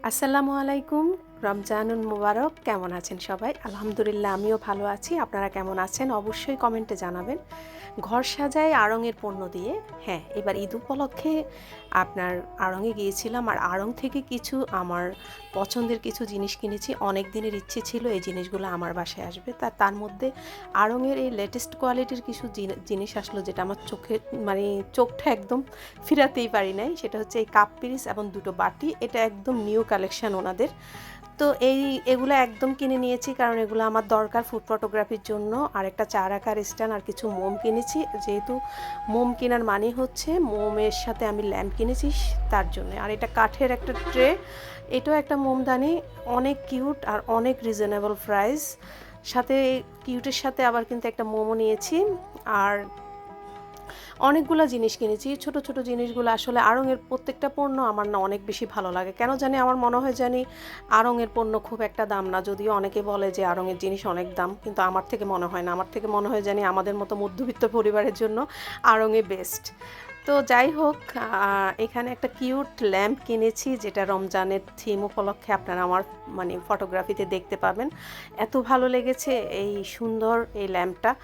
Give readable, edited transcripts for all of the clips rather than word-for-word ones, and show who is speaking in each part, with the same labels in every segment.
Speaker 1: আসসালামু আলাইকুম। রমজানুল মুবারক। কেমন আছেন সবাই? আলহামদুলিল্লাহ আমিও ভালো আছি। আপনারা কেমন আছেন? অবশ্যই কমেন্টে জানাবেন। ঘর সাজাই আড়ং-এর পণ্য দিয়ে। হ্যাঁ, এবার ঈদ উপলক্ষে আপনার আড়ং-এ গিয়েছিলাম। আর আড়ং থেকে কিছু আমার পছন্দের কিছু জিনিস কিনেছি। অনেক দিনের ইচ্ছে ছিল এই জিনিসগুলো আমার বাসায় আসবে। তার মধ্যে আড়ং-এর এই লেটেস্ট কোয়ালিটির কিছু জিনিস আসলো, যেটা আমার চোখটা একদম ফিরাতেই পারি নাই। সেটা হচ্ছে এই কাপ পিরিচ এবং দুটো বাটি। এটা একদম নিউ কালেকশন ওনাদের। তো এগুলো একদম কিনে নিয়েছি, কারণ এগুলো আমার দরকার ফুড ফটোগ্রাফির জন্য। আর একটা চা রাখার স্ট্যান্ড আর কিছু মোম কিনেছি, যেহেতু মোম কেনার মানে হচ্ছে মোমের সাথে আমি ল্যাম্প কিনেছি তার জন্য। আর এটা কাঠের একটা ট্রে, এটাও একটা মোমদানি, অনেক কিউট আর অনেক রিজনেবল প্রাইস। সাথে কিউটের সাথে আবার কিন্তু একটা মোমো নিয়েছি। আর অনেকগুলো জিনিস কিনেছি। ছোট ছোট জিনিসগুলো আসলে আড়ং-এর প্রত্যেকটা পণ্য আমার না অনেক বেশি ভালো লাগে। কেন জানি আমার মনে হয় আড়ং-এর পণ্য খুব একটা দাম না। যদিও অনেকে বলে যে আড়ং-এর জিনিস অনেক দাম, কিন্তু আমার থেকে মনে হয় না। আমার থেকে মনে হয় আমাদের মতো মধ্যবিত্ত পরিবারের জন্য আড়ং-এ বেস্ট। তো যাই হোক, এখানে একটা কিউট ল্যাম্প কিনেছি, যেটা রমজানের থিম উপলক্ষে আপনারা আমার ফটোগ্রাফিতে দেখতে পাবেন। এত ভালো লেগেছে এই সুন্দর এই ল্যাম্পটা।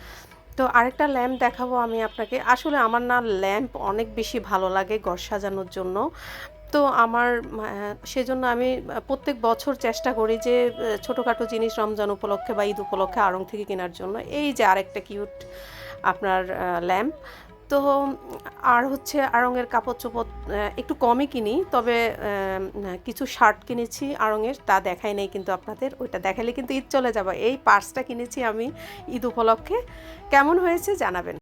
Speaker 1: তো আরেকটা ল্যাম্প দেখাবো আমি আপনাকে। আসলে আমার না ল্যাম্প অনেক বেশি ভালো লাগে ঘর সাজানোর জন্য। তো সেজন্য আমি প্রত্যেক বছর চেষ্টা করি যে ছোটোখাটো জিনিস রমজান উপলক্ষে বা ঈদ উপলক্ষে আড়ং থেকে কেনার জন্য। এই যে আরেকটা কিউট আপনার ল্যাম্প। তো আর হচ্ছে আড়ং-এর কাপড় চোপড় একটু কমই কিনি, তবে কিছু শার্ট কিনেছি আড়ং-এর, তা দেখাই নেই কিন্তু আপনাদের। ওইটা দেখালে কিন্তু ঈদ চলে যাবে। এই পার্সটা কিনেছি আমি ঈদ উপলক্ষে। কেমন হয়েছে জানাবেন।